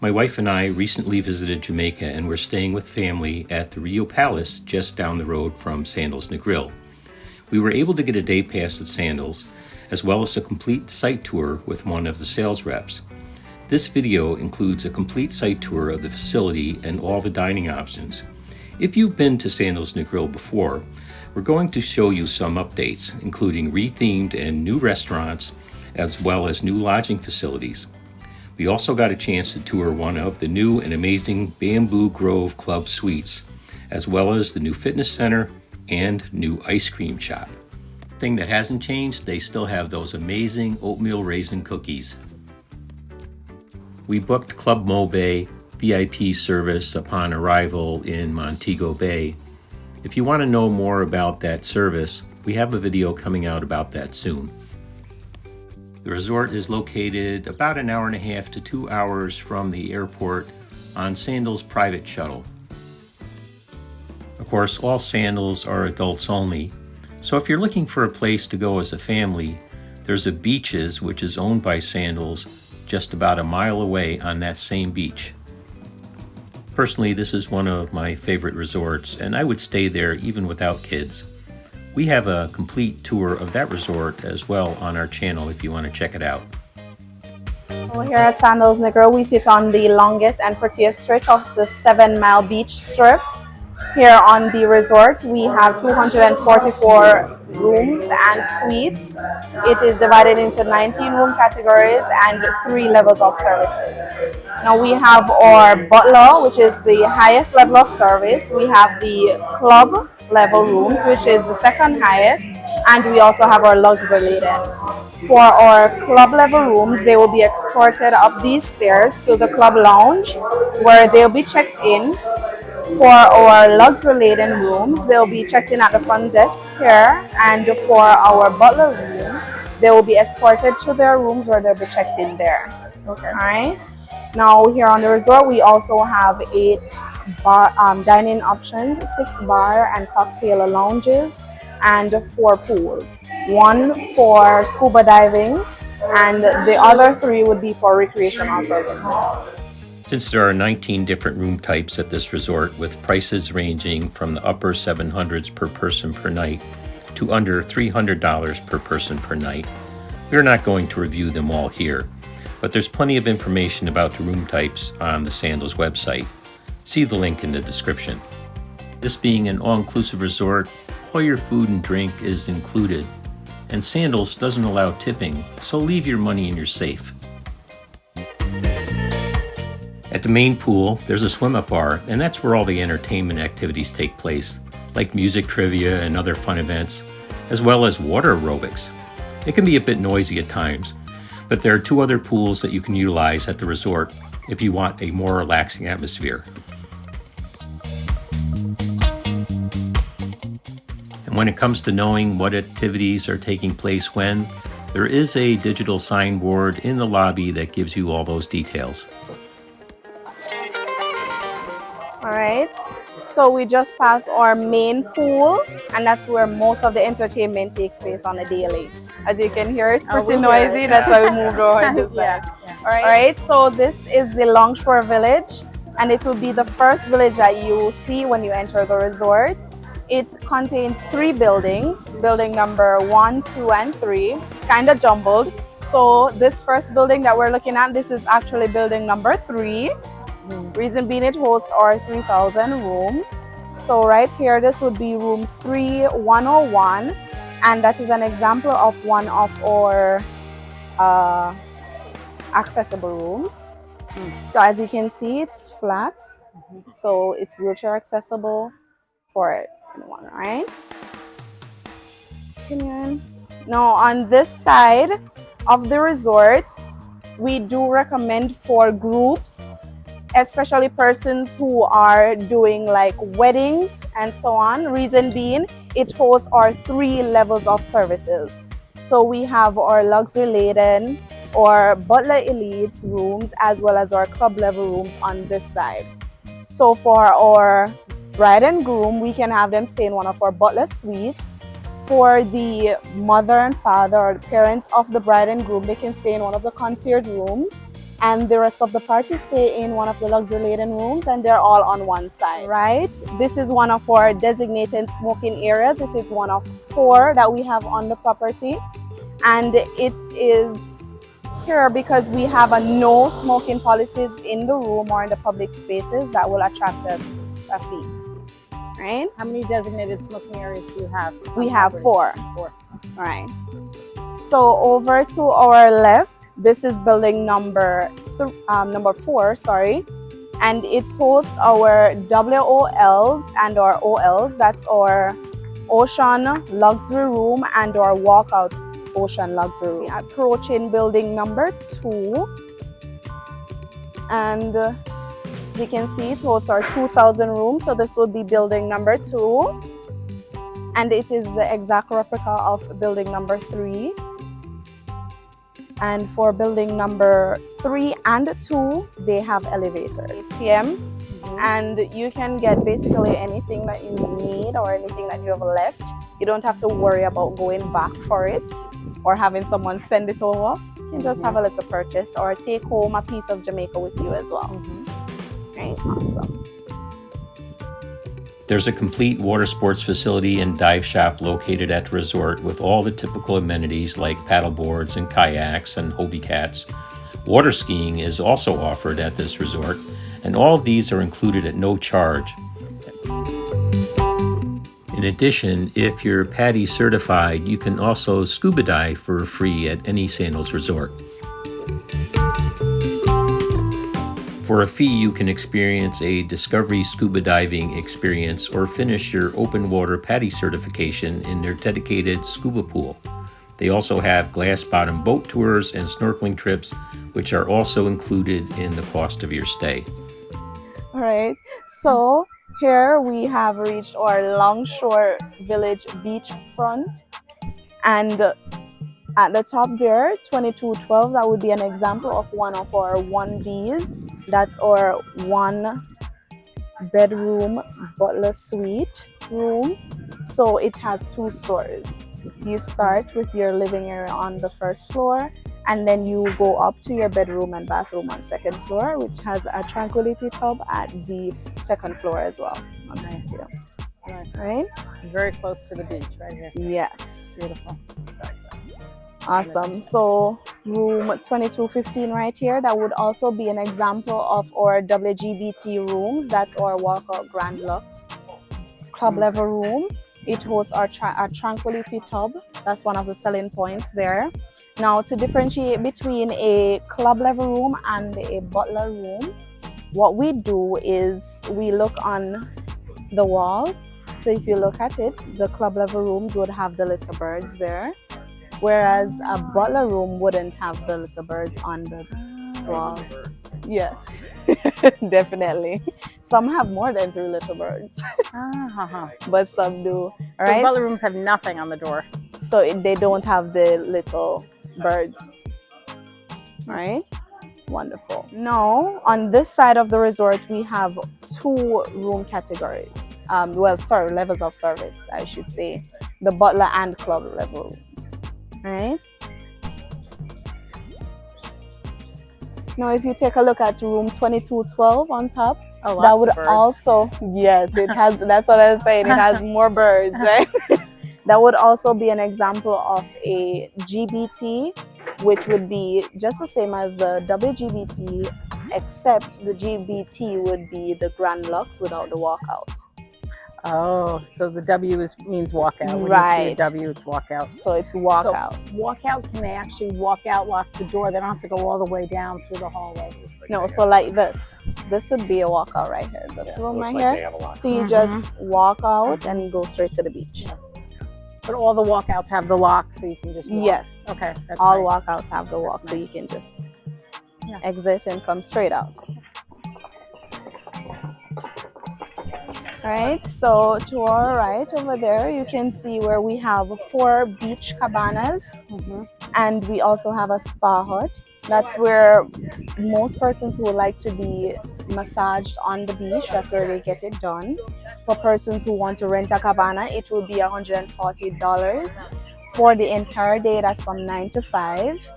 My wife and I recently visited Jamaica and we're staying with family at the Rio Palace just down the road from Sandals Negril. We were able to get a day pass at Sandals, as well as a complete site tour with one of the sales reps. This video includes a complete site tour of the facility and all the dining options. If you've been to Sandals Negril before, we're going to show you some updates, including rethemed and new restaurants, as well as new lodging facilities. We also got a chance to tour one of the new and amazing Bamboo Grove Club suites, as well as the new fitness center and new ice cream shop. Thing that hasn't changed, they still have those amazing oatmeal raisin cookies. We booked Club Mo Bay VIP service upon arrival in Montego Bay. If you want to know more about that service, we have a video coming out about that soon. The resort is located about an hour and a half to 2 hours from the airport on Sandals private shuttle. Of course, all Sandals are adults only, so if you're looking for a place to go as a family, there's a Beaches, which is owned by Sandals, just about a mile away on that same beach. Personally, this is one of my favorite resorts, and I would stay there even without kids. We have a complete tour of that resort as well on our channel if you want to check it out. Well, here at Sandals Negril, we sit on the longest and prettiest stretch of the 7-mile beach strip. Here on the resort, we have 244 rooms and suites. It is divided into 19 room categories and 3 levels of services. Now we have our butler, which is the highest level of service. We have the club level rooms, which is the second highest, and we also have our luxury laden. For our club level rooms, they will be escorted up these stairs to the club lounge where they'll be checked in. For our luxury laden rooms, they'll be checked in at the front desk here, and for our butler rooms, they will be escorted to their rooms where they'll be checked in there. Okay. All right. Now here on the resort, we also have 8 dining options, 6 bar and cocktail lounges, and 4 pools. 1 for scuba diving, and the other 3 would be for recreational purposes. Since there are 19 different room types at this resort with prices ranging from the upper 700s per person per night to under $300 per person per night, we're not going to review them all here, but there's plenty of information about the room types on the Sandals website. See the link in the description. This being an all-inclusive resort, all your food and drink is included, and Sandals doesn't allow tipping, so leave your money in your safe. At the main pool, there's a swim-up bar, and that's where all the entertainment activities take place, like music trivia and other fun events, as well as water aerobics. It can be a bit noisy at times, but there are 2 other pools that you can utilize at the resort if you want a more relaxing atmosphere. And when it comes to knowing what activities are taking place when, there is a digital signboard in the lobby that gives you all those details. Alright, so we just passed our main pool, and that's where most of the entertainment takes place on a daily. As you can hear, it's pretty noisy, that's why we moved over this side. Alright, so this is the Longshore Village, and this will be the first village that you will see when you enter the resort. It contains 3 buildings, building number 1, 2, and 3. It's kind of jumbled. So this first building that we're looking at, this is actually building number 3. Reason being, it hosts our 3,000 rooms. So right here, this would be room 3101, and that is an example of one of our accessible rooms. So as you can see, it's flat, so it's wheelchair accessible for anyone, right? Continuing. Now on this side of the resort, we do recommend for groups, especially persons who are doing like weddings and so on. Reason being, it hosts our 3 levels of services. So we have our luxury laden, our butler elite rooms, as well as our club level rooms on this side. So for our bride and groom, we can have them stay in one of our butler suites. For the mother and father or the parents of the bride and groom, they can stay in one of the concierge rooms. and the rest of the party stay in one of the luxury laden rooms, and they're all on one side, right? This is one of our designated smoking areas. It is one of 4 that we have on the property, and it is here because we have a no smoking policies in the room or in the public spaces that will attract us a fee, right? How many designated smoking areas do you have? We have 4. 4. Right. So over to our left, this is building number 4, sorry, and it hosts our WOLs and our OLs. That's our ocean luxury room and our walkout ocean luxury room. Approaching building number 2, and as you can see, it hosts our 2,000 rooms. So this would be building number 2, and it is the exact replica of building number 3. And for building number 3 and 2, they have elevators. And you can get basically anything that you need or anything that you have left. You don't have to worry about going back for it or having someone send it over. You can just have a little purchase or take home a piece of Jamaica with you as well. Right? Awesome. There's a complete water sports facility and dive shop located at the resort with all the typical amenities like paddle boards and kayaks and Hobie cats. Water skiing is also offered at this resort, and all of these are included at no charge. In addition, if you're PADI certified, you can also scuba dive for free at any Sandals resort. For a fee, you can experience a Discovery scuba diving experience or finish your open water PADI certification in their dedicated scuba pool. They also have glass bottom boat tours and snorkeling trips, which are also included in the cost of your stay. All right, so here we have reached our Longshore Village beachfront, and at the top there, 2212, that would be an example of one of our 1Bs. That's our 1-bedroom butler suite room. So it has 2 stories. You start with your living area on the first floor, and then you go up to your bedroom and bathroom on second floor, which has a tranquility tub at the second floor as well. Nice. Right? Very close to the beach, right here. Yes. Beautiful. Awesome. So room 2215 right here, that would also be an example of our WGBT rooms. That's our walkout Grand Lux club level room. It hosts our tranquility tub. That's one of the selling points there. Now, to differentiate between a club level room and a butler room, what we do is we look on the walls. So if you look at it, the club level rooms would have the little birds there, whereas a butler room wouldn't have the little birds on the wall. Yeah, definitely. Some have more than 3 little birds, but some do. Right? So butler rooms have nothing on the door. So they don't have the little birds. Right? Wonderful. Now, on this side of the resort, we have 2 room categories. Levels of service, I should say. The butler and club level rooms. Right? Now, if you take a look at room 2212 on top, that would also, yes, it has, that's what I was saying, it has more birds, right? That would also be an example of a GBT, which would be just the same as the WGBT, except the GBT would be the Grand Lux without the walkout. Oh, so the W means walkout. When right. you see a W, it's walkout. So it's walkout. So walkout, can they actually walk out, lock the door? They don't have to go all the way down through the hallway. No, so like this. This would be a walkout right here. This room right here. So you just walk out and you go straight to the beach. But all the walkouts have the lock, so you can just walk. Yes. Okay. That's all nice. walkouts have the walk, so you can just exit and come straight out. Right, so to our right over there, you can see where we have 4 beach cabanas, and we also have a spa hut. That's where most persons who would like to be massaged on the beach, that's where they get it done. For persons who want to rent a cabana, it will be $140 for the entire day. That's from 9 to 5.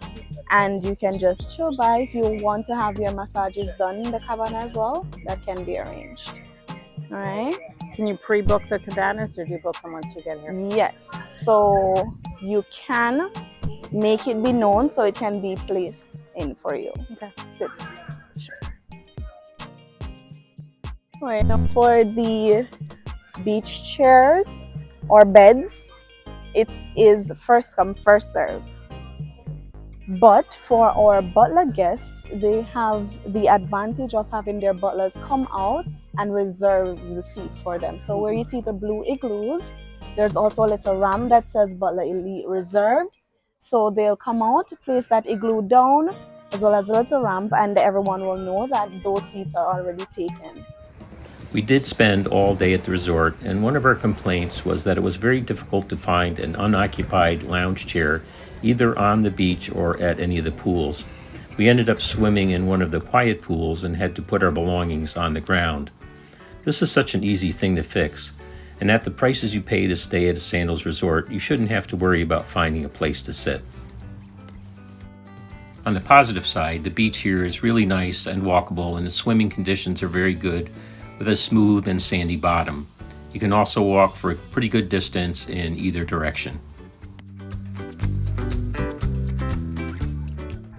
and you can just chill by. If you want to have your massages done in the cabana as well, that can be arranged. All right. Can you pre-book the cabanas, or do you book them once you get here? Yes, so you can make it be known so it can be placed in for you. Okay. Sits. Sure. All right, now for the beach chairs or beds, it is first come, first serve. But for our butler guests, they have the advantage of having their butlers come out and reserve the seats for them. So where you see the blue igloos, there's also a little ramp that says Butler Elite Reserved. So they'll come out, place that igloo down, as well as a little ramp, and everyone will know that those seats are already taken. We did spend all day at the resort, and one of our complaints was that it was very difficult to find an unoccupied lounge chair either on the beach or at any of the pools. We ended up swimming in one of the quiet pools and had to put our belongings on the ground. This is such an easy thing to fix, and at the prices you pay to stay at a Sandals resort, you shouldn't have to worry about finding a place to sit. On the positive side, the beach here is really nice and walkable, and the swimming conditions are very good with a smooth and sandy bottom. You can also walk for a pretty good distance in either direction.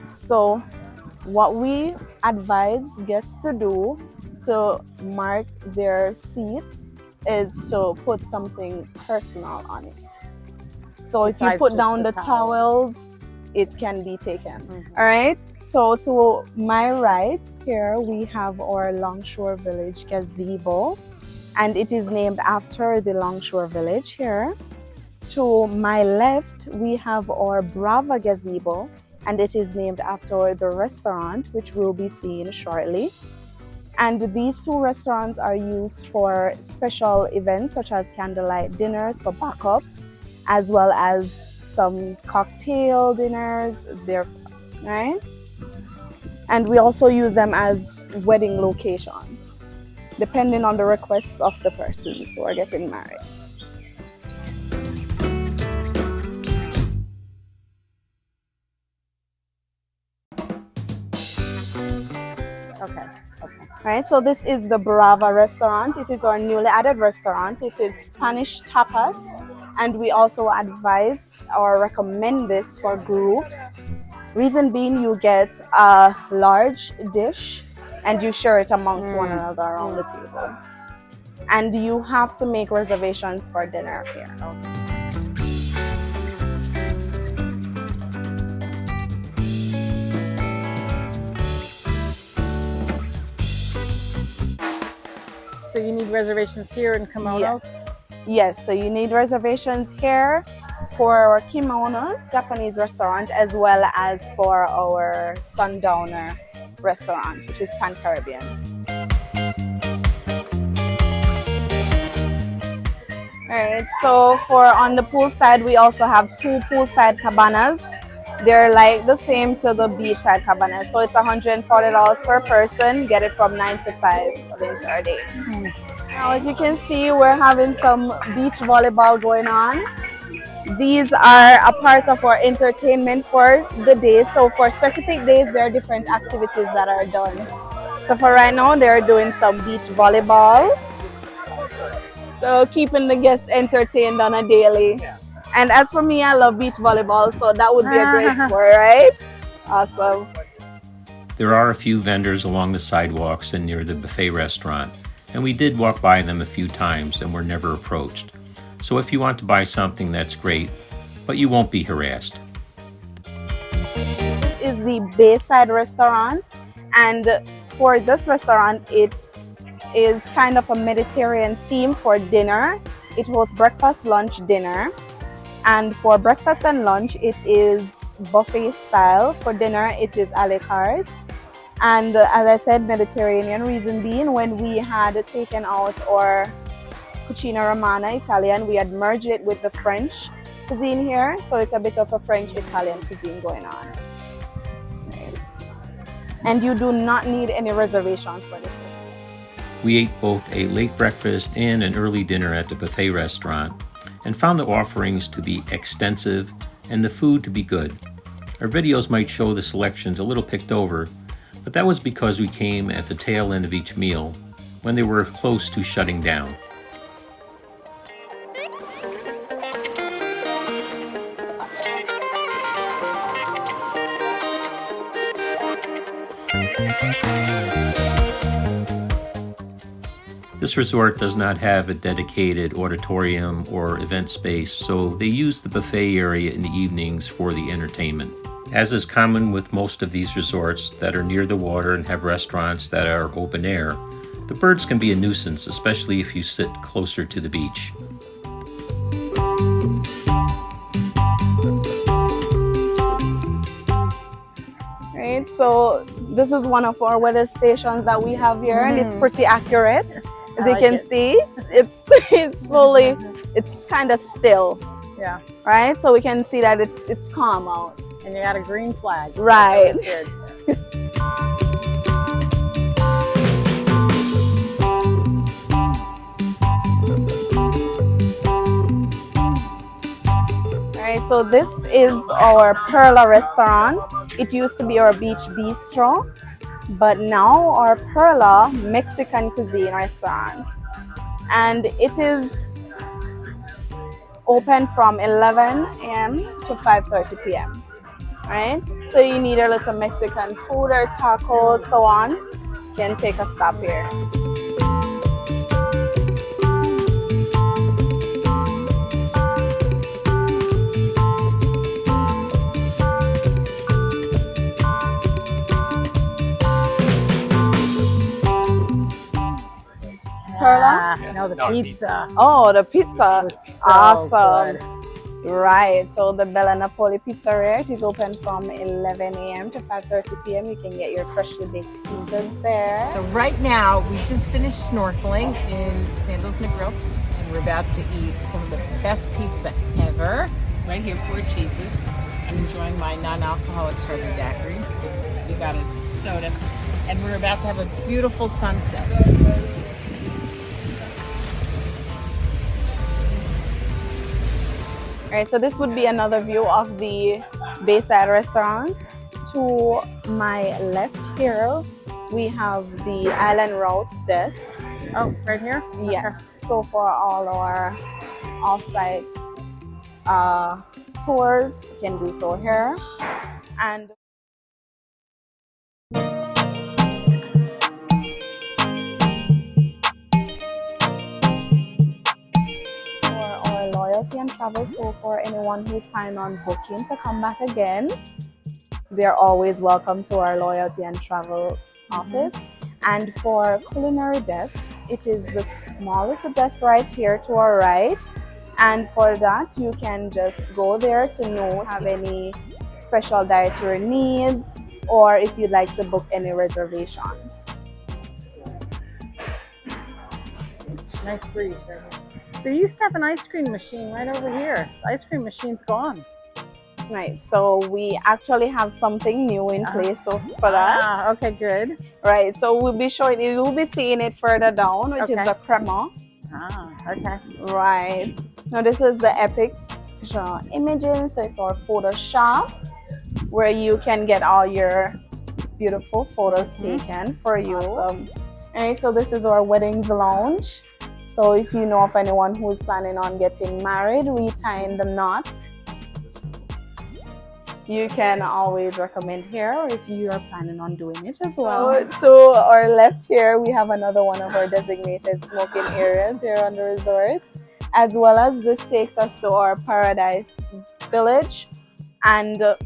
So what we advise guests to do to mark their seats is to put something personal on it. So if you Besides put just down the the towel. towels, it can be taken. All right. So to my right here, we have our Longshore Village gazebo, and it is named after the Longshore Village here. To my left, we have our Brava gazebo, and it is named after the restaurant, which we'll be seeing shortly. And these two restaurants are used for special events such as candlelight dinners for backups, as well as some cocktail dinners there, right? And we also use them as wedding locations, depending on the requests of the persons who are getting married. Okay. Right, so this is the Brava restaurant. It is our newly added restaurant. It is Spanish tapas, and we also advise or recommend this for groups. Reason being, you get a large dish and you share it amongst one another around the table. And you have to make reservations for dinner here. So you need reservations here in kimonos? Yes, so you need reservations here for our kimonos, Japanese restaurant, as well as for our Sundowner restaurant, which is Pan-Caribbean. Alright, so for on the pool side, we also have two poolside cabanas. They're like the same to the beachside cabanas. So it's $140 per person, get it from 9 to 5 of the entire day. Now, as you can see, we're having some beach volleyball going on. These are a part of our entertainment for the day. So for specific days, there are different activities that are done. So for right now, they're doing some beach volleyball. So keeping the guests entertained on a daily. And as for me, I love beach volleyball, so that would be a great sport, right? Awesome. There are a few vendors along the sidewalks and near the buffet restaurant, and we did walk by them a few times and were never approached. So if you want to buy something, that's great, but you won't be harassed. This is the Bayside restaurant, and for this restaurant, it is kind of a Mediterranean theme for dinner. It hosts breakfast, lunch, dinner. And for breakfast and lunch, it is buffet style. For dinner, it is a la carte. And as I said, Mediterranean, reason being, when we had taken out our Cucina Romana Italian, we had merged it with the French cuisine here. So it's a bit of a French-Italian cuisine going on. Right. And you do not need any reservations for this. We ate both a late breakfast and an early dinner at the buffet restaurant, and found the offerings to be extensive and the food to be good. Our videos might show the selections a little picked over, but that was because we came at the tail end of each meal when they were close to shutting down. This resort does not have a dedicated auditorium or event space, so they use the buffet area in the evenings for the entertainment. As is common with most of these resorts that are near the water and have restaurants that are open air, the birds can be a nuisance, especially if you sit closer to the beach. Right, so this is one of our weather stations that we have here, and it's pretty accurate. As you can see, it's slowly, it's kind of still. Yeah. Right, so we can see that it's calm out. And you got a green flag. Right. Alright, so this is our Perla restaurant. It used to be our beach bistro, but now our Perla Mexican cuisine restaurant. And it is open from 11 a.m. to 5:30 p.m. Right? So you need a little Mexican food or tacos, so on. You can take a stop here. Perla? No, the pizza. Oh, the pizza. So Awesome. good. Right, so the Bella Napoli Pizzeria, it is open from 11 a.m. to 5:30 p.m. You can get your freshly baked pizzas there. So right now, we just finished snorkeling in Sandals Negril, and we're about to eat some of the best pizza ever. Right here, 4 cheeses. I'm enjoying my non-alcoholic strawberry daiquiri. You got a soda. And we're about to have a beautiful sunset. Alright, so this would be another view of the Bayside restaurant. To my left here, we have the Island Routes desk. Oh, right here? Yes, so for all our off-site tours, you can do so here. And loyalty and travel, so for anyone who's planning on booking to come back again, they're always welcome to our loyalty and travel office. And for culinary desks, it is the smallest desk right here to our right, and for that you can just go there to know if you have any special dietary needs or if you'd like to book any reservations. Nice breeze right here. So you used to have an ice cream machine right over here. The ice cream machine's gone. Right, so we actually have something new in place for that. Ah, okay, good. Right, so we'll be showing you, you'll be seeing it further down, which is the crema. Ah, okay. Right. Now this is the Epic's official images, so it's our photo shop where you can get all your beautiful photos taken for you. Awesome. Alright, so this is our weddings lounge. So if you know of anyone who's planning on getting married, retying the knot, you can always recommend here, or if you are planning on doing it as well. So to our left here, we have another one of our designated smoking areas here on the resort, as well as this takes us to our Paradise Village, and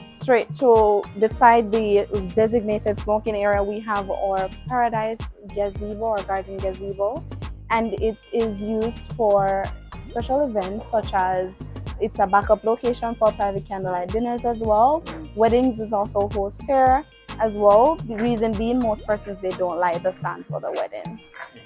straight to beside the designated smoking area, we have our Paradise Gazebo or Garden Gazebo, and it is used for special events such as it's a backup location for private candlelight dinners as well. Weddings is also host here as well. The reason being, most persons, they don't like the sun for the wedding.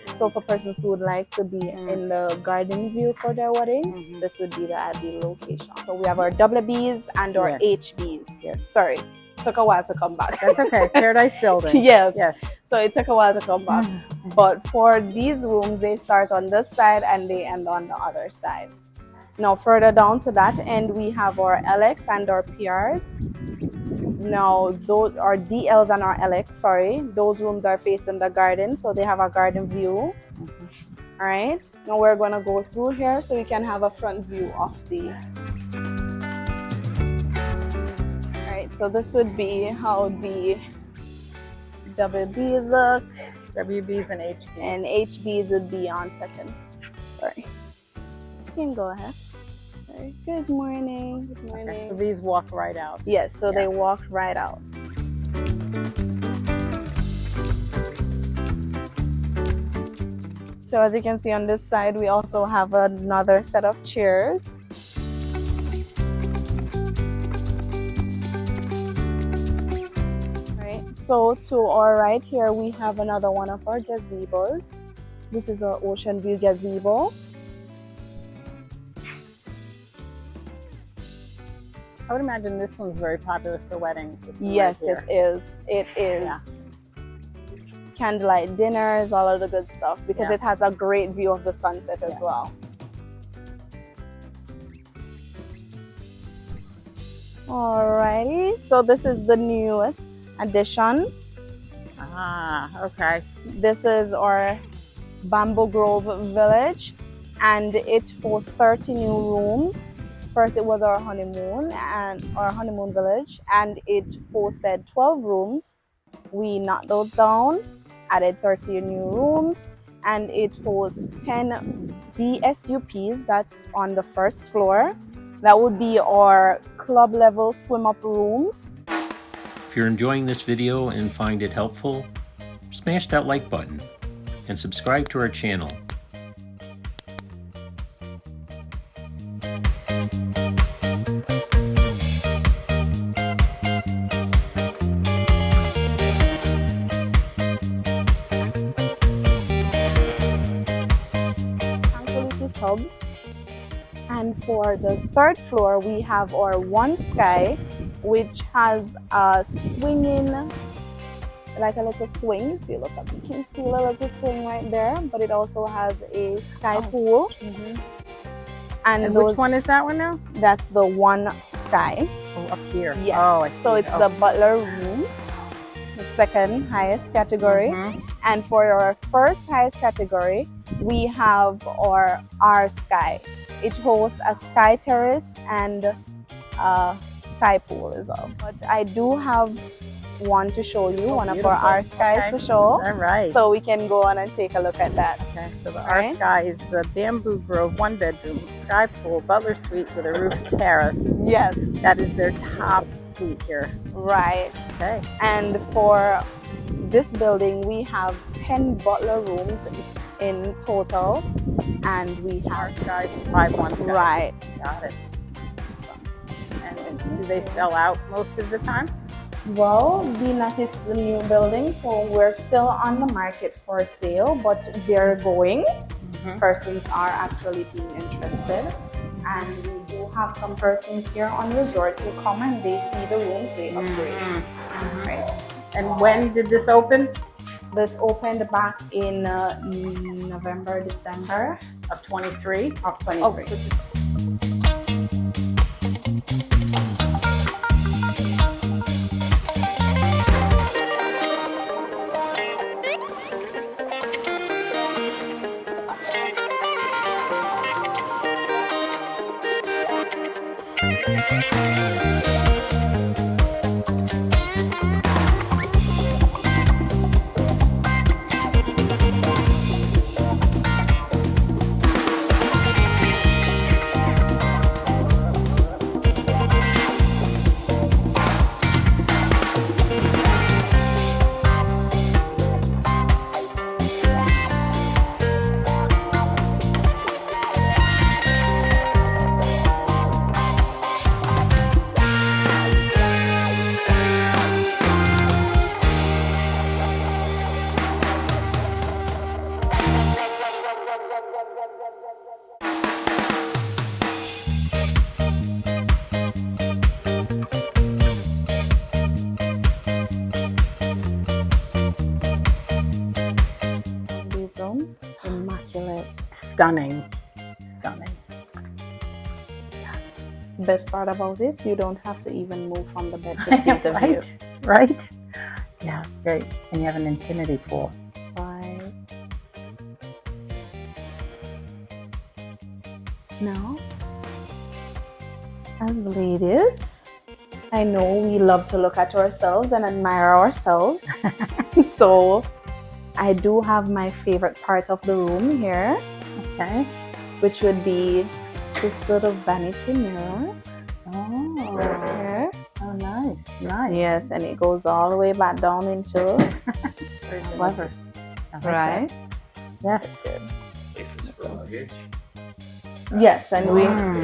So for persons who would like to be in the garden view for their wedding, this would be the ideal location. So we have our WBs and our HBs. Yes. Sorry, took a while to come back. That's okay. Paradise Building. Yes. Yes. So it took a while to come back. But for these rooms, they start on this side and they end on the other side. Now further down to that end, we have our LX and our PRs. Now those are DLs and our LX, sorry. Those rooms are facing the garden, so they have a garden view. All right, now we're gonna go through here so you can have a front view of the. All right, so this would be how the WBs look. WBs and HBs. And HBs would be on second. Sorry. You can go ahead. Sorry. Good morning. Good morning. Okay, so these walk right out. Yes, so they walk right out. So as you can see on this side, we also have another set of chairs. Right. So to our right here, we have another one of our gazebos. This is our ocean view gazebo. I would imagine this one's very popular for weddings. This one Yes, right it is. It is. Candlelight dinners, all of the good stuff, because it has a great view of the sunset as well. Alrighty, so this is the newest addition. Ah, okay. This is our Bamboo Grove Village, and it hosts 30 new rooms. First, it was our honeymoon village, and it hosted 12 rooms. We knocked those down, added 30 new rooms, and it hosts 10 BSUPs. That's on the first floor. That would be our club level swim up rooms. If you're enjoying this video and find it helpful, smash that like button and subscribe to our channel. Tubs. And for the third floor, we have our One Sky, which has a swinging, like a little swing. If you look up, you can see a little swing right there, but it also has a sky pool. And which one is that one now? That's the One Sky. Oh, up here. Yes. Oh, I see. So it's the butler room, the second highest category. And for our first highest category, we have our R Sky. It hosts a sky terrace and a sky pool as well. But I do have one to show you, one of our R Skies to show. All right. So we can go on and take a look at that. Okay, so the R Sky is the Bamboo Grove 1-bedroom sky pool butler suite with a roof terrace. Yes. That is their top suite here. Right. Okay. And for this building, we have 10 butler rooms in total, and we have R Skies, 5-1 Skies. Right. Got it. So, And do they sell out most of the time? well, being that it's the new building, so we're still on the market for sale, but they're going. Persons are actually being interested, and we do have some persons here on resorts who come and they see the rooms, they upgrade. Right. And when did this open? This opened back in November, December Of 23? of 23. These rooms, immaculate. Stunning. Stunning. Best part about it, you don't have to even move from the bed to see the view. Right. Yeah, it's great. And you have an infinity pool. Right. Now, as ladies, I know we love to look at ourselves and admire ourselves. So I do have my favorite part of the room here, Okay. which would be this little vanity mirror Oh, right here. oh, nice, nice. Yes, and it goes all the way back down into Very clever. I like right. that. Yes. Places for luggage. Yes, and we Mm.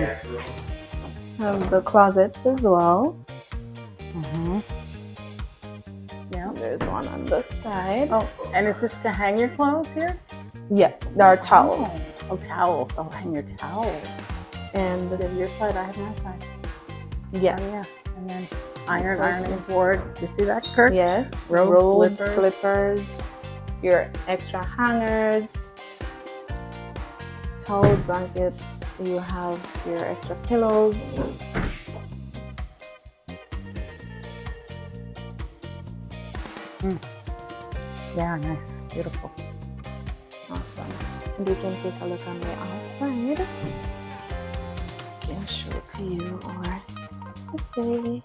have the closets as well. Mm-hmm. Yeah. There's one on this side. Oh, and is this to hang your clothes here? Yes, there are towels. Oh, towels. Oh, hang your towels. And You have your side, I have my side. yes, Oh, yeah. And then ironing Precisely. board. You see that, Kurt? yes, Robes, slippers, your extra hangers, towels, blankets. You have your extra pillows. Yeah, nice. Beautiful. Awesome. And you can take a look on the outside. Can show to you or this way.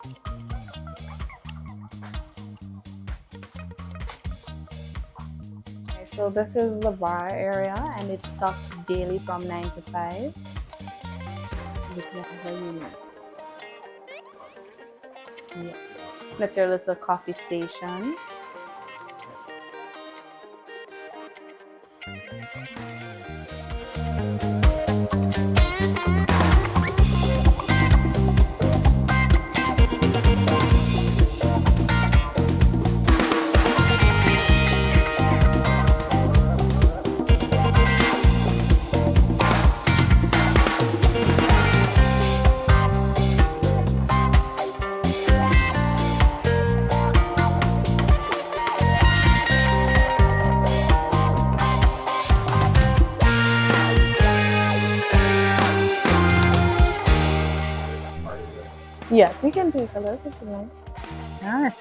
Right, so this is the bar area and it's stocked daily from 9 to 5. With whatever you need. Yes. That's your little coffee station. Yes, you can take a look if you like. All right.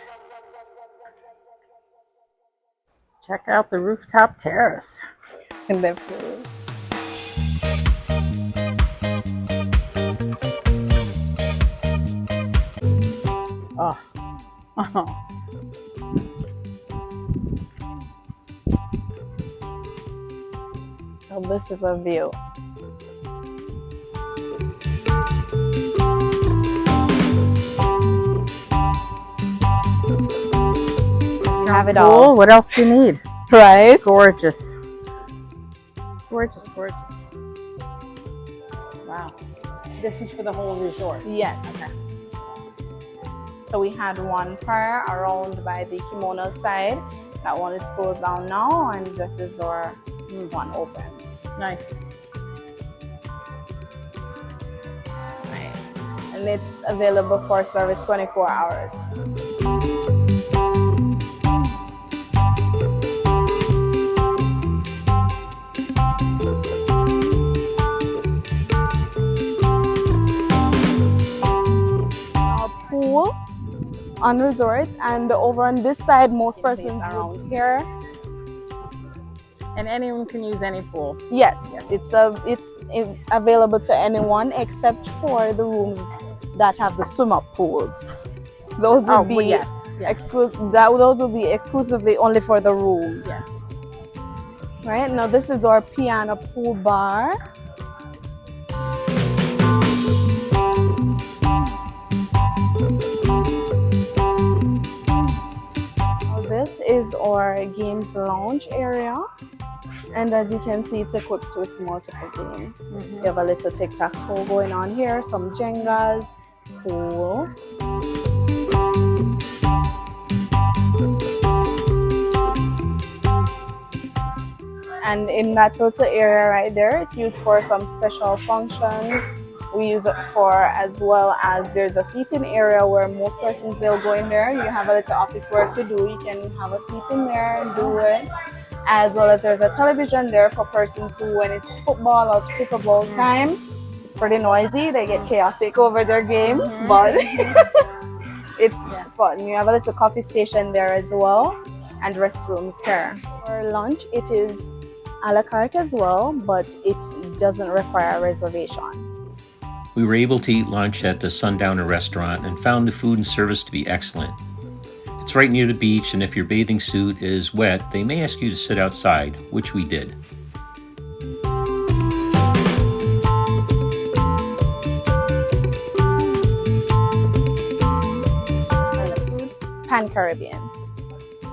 Check out the rooftop terrace. And then pool. Oh. Oh. So this is a view. You have it Cool. all. What else do you need? Right? Gorgeous. Gorgeous, gorgeous. Wow. This is for the whole resort. Yes. So we had one prior around by the kimono side. That one is closed down now, and this is our one open. Nice. Right. And it's available for service 24 hours. Our pool on resort, and over on this side, most persons around here. And anyone can use any pool. Yes, it's available to anyone except for the rooms that have the swim-up pools. Those would be well, yes. those will be exclusively only for the rooms. Yes. Right now, this is our piano pool bar. Now, this is our games lounge area. And as you can see, it's equipped with multiple games. You have a little tic-tac-toe going on here, some Jengas, pool. And in that sort of area right there, it's used for some special functions. We use it for, as well as there's a seating area where most persons, they'll go in there. You have a little office work to do. You can have a seat in there and do it. As well as there's a television there for persons who, when it's football or Super Bowl time, It's pretty noisy. They get chaotic over their games, but it's fun. You have a little coffee station there as well, and restrooms here. For lunch, it is a la carte as well, but it doesn't require a reservation. We were able to eat lunch at the Sundowner restaurant and found the food and service to be excellent. It's right near the beach, and if your bathing suit is wet, they may ask you to sit outside, which we did. Pan Caribbean.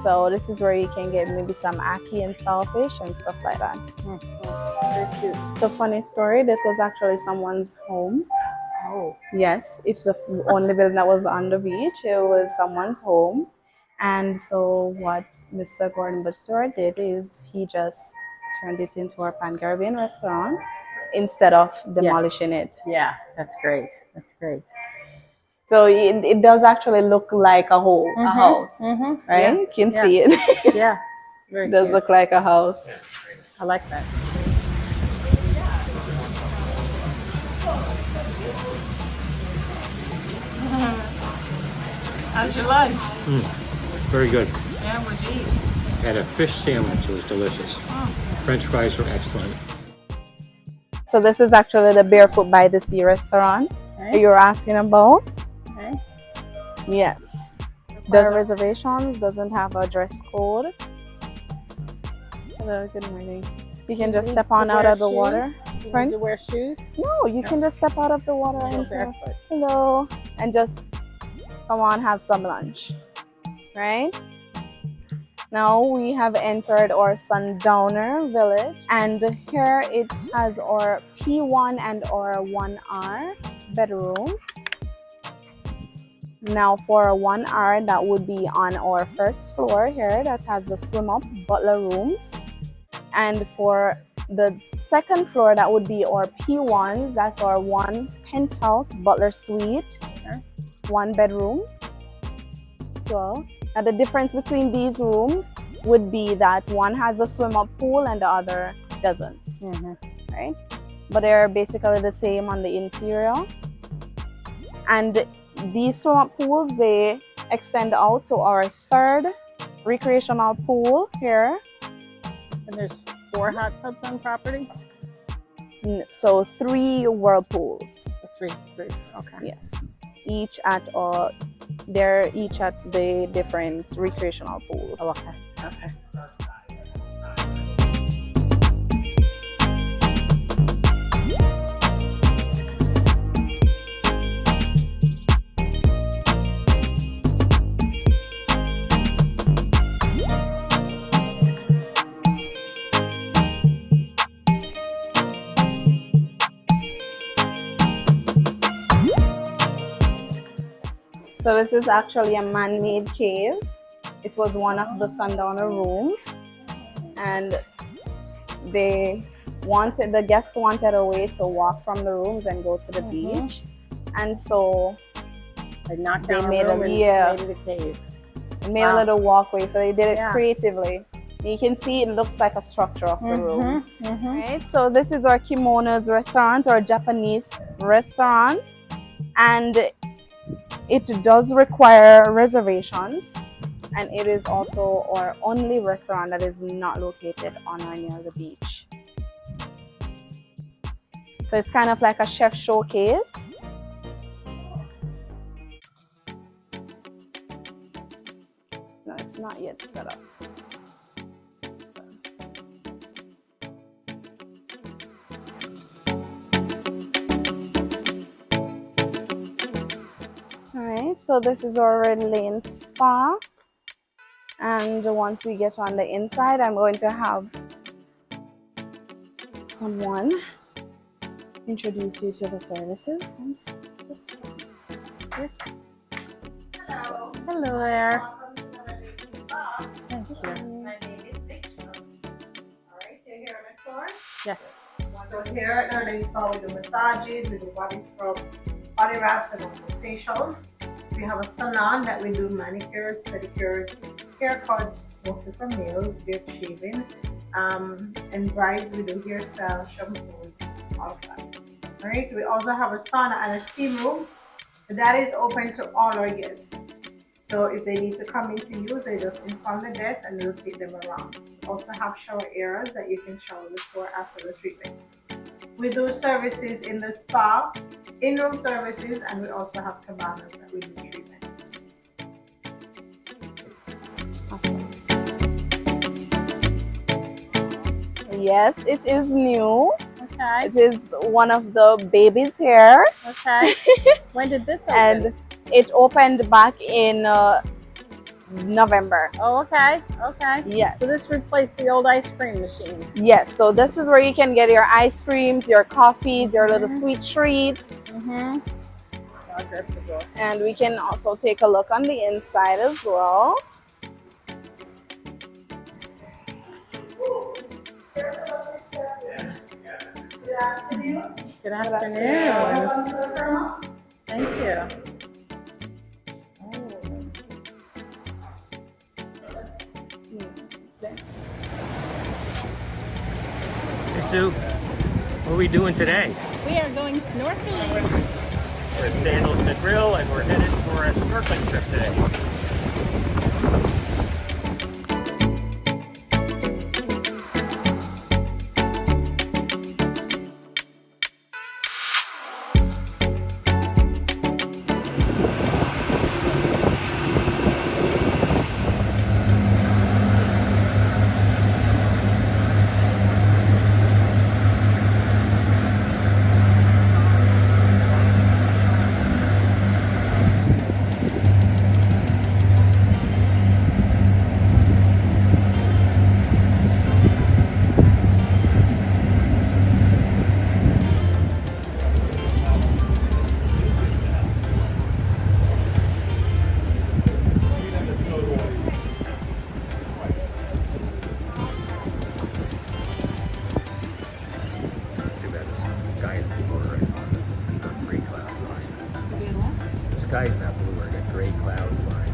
So this is where you can get maybe some ackee and saltfish and stuff like that. Very cute. So funny story, this was actually someone's home. Oh. Yes, it's the only building that was on the beach. It was someone's home. And so what Mr. Gordon Buster did is he just turned it into a Pan Caribbean restaurant instead of demolishing it. Yeah, that's great. That's great. So it does actually look like a house, right? Yeah. You can see it. Yeah. Very It does cute. look like a house. I like that. How's your lunch? Very good. Yeah, what'd you eat? Had a fish sandwich. It was delicious. French fries were excellent. So this is actually the Barefoot by the Sea restaurant that you were asking about. Okay. Yes. Does reservations, doesn't have a dress code. Hello, good morning. You can just step on out of the water. You Pardon? need to wear shoes? No, you can just step out of the water Go and barefoot. hello, and just come on, have some lunch, right? Now we have entered our Sundowner village, and here it has our P1 and our 1R bedroom. Now for a 1R, that would be on our first floor here, that has the swim up butler rooms. And for the second floor, that would be our P1s, that's our one penthouse butler suite, one bedroom. So now the difference between these rooms would be that one has a swim up pool and the other doesn't, right? But they're basically the same on the interior. And these swim up pools, they extend out to our third recreational pool here. And there's 4 hot tubs on property? So 3 whirlpools. 3. Okay. Yes. They're each at the different recreational pools. Oh, okay. Okay. So this is actually a man-made cave. It was one of the Sundowner rooms, and the guests wanted a way to walk from the rooms and go to the beach, and so They knocked they down made a room and made it a cave. a little walkway. So they did it Yeah. creatively. You can see it looks like a structure of the rooms. Right? So this is our Kimono's restaurant, or Japanese restaurant, and it does require reservations, and it is also our only restaurant that is not located on or near the beach. So it's kind of like a chef showcase. No, it's not yet set up. Alright, so this is our Red Lane Spa, and once we get on the inside, I'm going to have someone introduce you to the services. Hello there. Thank you. My name is Victor. Alright, you're here on the floor. Yes. So here at our day spa, we do massages, we do body scrubs, body wraps, and also facials. We have a salon that we do manicures, pedicures, haircuts, mostly for males, beard shaving, and brides we do hairstyle, shampoos, all of that. Right? We also have a sauna and a steam room. That is open to all our guests. So if they need to come in to use, they just inform the desk and we'll take them around. We also have shower areas that you can shower before after the treatment. We do services in the spa, in-room services, and we also have cabanas that we do treatments. Awesome. Yes, it is new. Okay. It is one of the babies here. Okay. When did this open? And it opened back in November. Oh, okay. Okay. Yes. So this replaced the old ice cream machine. Yes, so this is where you can get your ice creams, your coffees, your little sweet treats. Mm-hmm. And we can also take a look on the inside as well. Good afternoon. Thank you. Hey Sue, what are we doing today? We are going snorkeling. We're at Sandals Negril and we're headed for a snorkeling trip today. The sky's not blue, I got gray clouds behind it.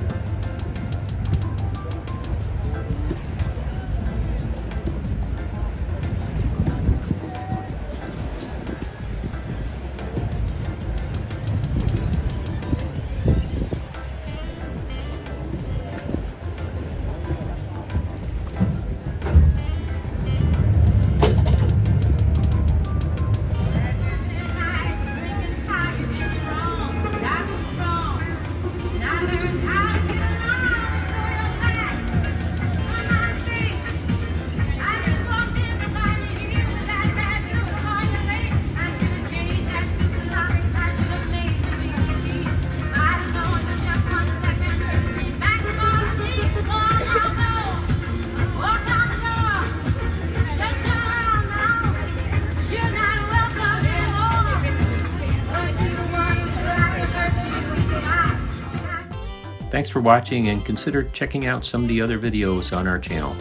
Thanks for watching and consider checking out some of the other videos on our channel.